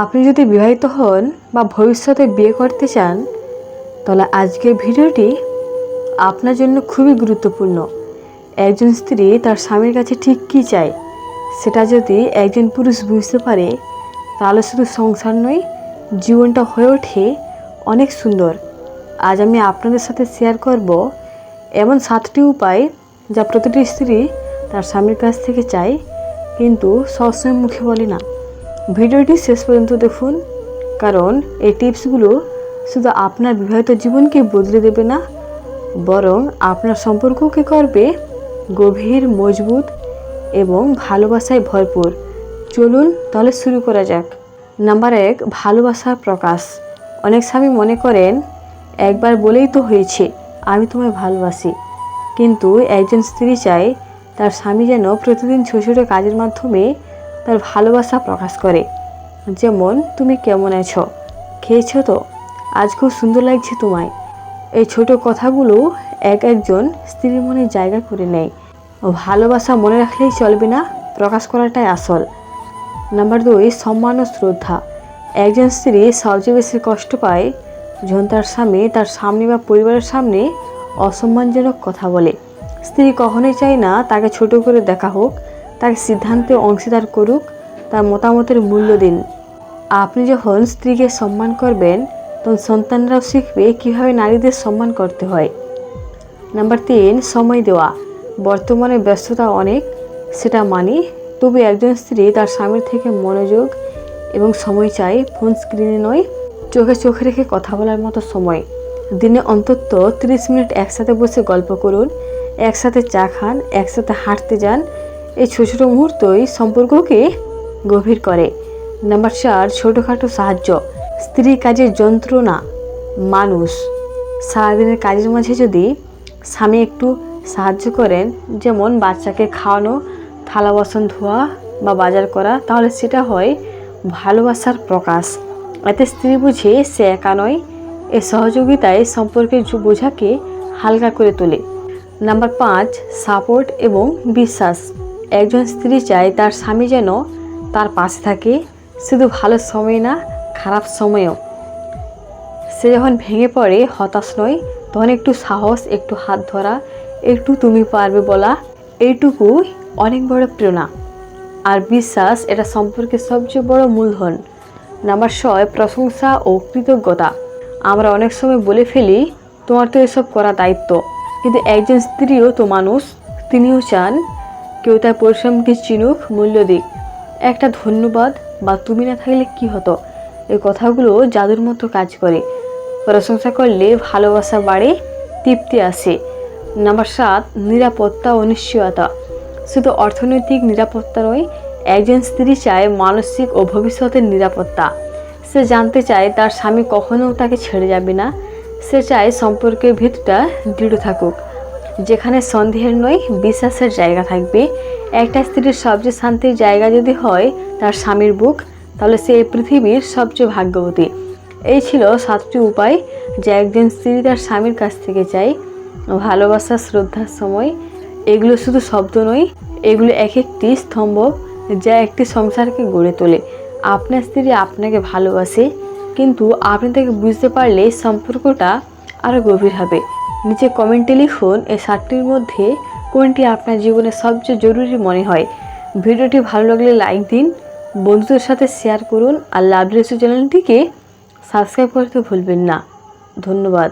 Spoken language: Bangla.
আপনি যদি বিবাহিত হন বা ভবিষ্যতে বিয়ে করতে চান তাহলে আজকের ভিডিওটি আপনার জন্য খুবই গুরুত্বপূর্ণ। একজন স্ত্রী তার স্বামীর কাছে ঠিক কী চায় সেটা যদি একজন পুরুষ বুঝতে পারে তাহলে শুধু সংসার নয়, জীবনটা হয়ে ওঠে অনেক সুন্দর। আজ আমি আপনাদের সাথে শেয়ার করব এমন 7টি উপায় যা প্রতিটি স্ত্রী তার স্বামীর কাছ থেকে চায় কিন্তু সবসময় মুখে বলে না। ভিডিওটি শেষ পর্যন্ত দেখুন, কারণ এই টিপসগুলো শুধু আপনার বিবাহিত জীবনকে বদলে দেবে না, বরং আপনার সম্পর্ককে করবে গভীর, মজবুত এবং ভালোবাসায় ভরপুর। চলুন তাহলে শুরু করা যাক। নাম্বার 1, ভালোবাসার প্রকাশ। অনেক স্বামী মনে করেন একবার বলেই তো হয়েছে, আমি তোমায় ভালোবাসি। কিন্তু একজন স্ত্রী চায় তার স্বামী যেন প্রতিদিন ছোট ছোট কাজের মাধ্যমে তার ভালোবাসা প্রকাশ করে। যেমন, তুমি কেমন আছো, খেয়েছো তো, আজ খুব সুন্দর লাগছে তোমায়। এই ছোট কথাগুলো একজন স্ত্রীর মনে জায়গা করে নেয়। ভালোবাসা মনে রাখলেই চলবে না, প্রকাশ করাটাই আসল। নাম্বার 2, সম্মান ও শ্রদ্ধা। একজন স্ত্রী সবচেয়ে বেশি কষ্ট পায় যখন তার স্বামী তার সামনে বা পরিবারের সামনে অসম্মানজনক কথা বলে। স্ত্রী কখনোই চায় না তাকে ছোট করে দেখা হোক, তাকে সিদ্ধান্তে অংশীদার করুক, তার মতামতের মূল্য দিন। আপনি যখন স্ত্রীকে সম্মান করবেন তখন সন্তানরাও শিখবে কীভাবে নারীদের সম্মান করতে হয়। নাম্বার 3, সময় দেওয়া। বর্তমানে ব্যস্ততা অনেক, সেটা মানি, তবে একজন স্ত্রী তার স্বামীর থেকে মনোযোগ এবং সময় চায়। ফোন স্ক্রিনে নয়, চোখে চোখ রেখে কথা বলার মতো সময়। দিনে অন্তত 30 মিনিট একসাথে বসে গল্প করুন, একসাথে চা খান, একসাথে হাঁটতে যান। এই ছোটো ছোটো মুহূর্তই সম্পর্ককে গভীর করে। নাম্বার 4, ছোটোখাটো সাহায্য। স্ত্রী কাজের যন্ত্র না, মানুষ। সারাদিনের কাজের মাঝে যদি স্বামী একটু সাহায্য করেন, যেমন বাচ্চাকে খাওয়ানো, থালা বাসন ধোয়া বা বাজার করা, তাহলে সেটা হয় ভালোবাসার প্রকাশ। এতে স্ত্রী বুঝে সে একা নয়। এই সহযোগিতায় সম্পর্কের বোঝাকে হালকা করে তোলে। নাম্বার 5, সাপোর্ট এবং বিশ্বাস। একজন স্ত্রী চায় তার স্বামী যেন তার পাশে থাকে, শুধু ভালো সময় না, খারাপ সময়েও। সে যখন ভেঙে পড়ে হতাশ নয়, তখন একটু সাহস, একটু হাত ধরা, একটু তুমি পারবে বলা, এইটুকুই অনেক বড় প্রেরণা। আর বিশ্বাস, এটা সম্পর্কের সবচেয়ে বড় মূলধন। নাম্বার 6, প্রশংসা ও কৃতজ্ঞতা। আমরা অনেক সময় বলে ফেলি, তোমার তো এসব করা দায়িত্ব, কিন্তু একজন স্ত্রীও তো মানুষ, তিনিও চান কেউ তার পরিশ্রমকে চিনুক, মূল্য দিক। একটা ধন্যবাদ বা তুমি না থাকলে কি হতো, এই কথাগুলো জাদুর মতো কাজ করে। প্রশংসা করলে ভালোবাসা বাড়ে, তৃপ্তি আসে। নাম্বার 7, নিরাপত্তা ও নিশ্চয়তা। শুধু অর্থনৈতিক নিরাপত্তা নয়, একজন স্ত্রী চায় মানসিক ও ভবিষ্যতের নিরাপত্তা। সে জানতে চায় তার স্বামী কখনো তাকে ছেড়ে যাবে না। সে চায় সম্পর্কের ভিতটা দৃঢ় থাকুক, যেখানে সন্দেহের নয়, বিশ্বাসের জায়গা থাকবে। একটা স্ত্রীর সবচেয়ে শান্তির জায়গা যদি হয় তার স্বামীর বুক, তাহলে সে এই পৃথিবীর সবচেয়ে ভাগ্যবতী। এই ছিল 7টি উপায় যা একজন স্ত্রী তার স্বামীর কাছ থেকে চায়। ভালোবাসা, শ্রদ্ধার সময়, এগুলো শুধু শব্দ নয়, এগুলো এক একটি স্তম্ভ যা একটি সংসারকে গড়ে তোলে। আপনার স্ত্রী আপনাকে ভালোবাসে, কিন্তু আপনি তাকে বুঝতে পারলে সম্পর্কটা আরও গভীর হবে। নিচে কমেন্টে লিখুন এই 7টির মধ্যে কোনটি আপনার জীবনে সবচেয়ে জরুরি মনে হয়। ভিডিওটি ভালো লাগলে লাইক দিন, বন্ধুদের সাথে শেয়ার করুন, আর লাভ রেসিপি চ্যানেলটিকে সাবস্ক্রাইব করতে ভুলবেন না। ধন্যবাদ।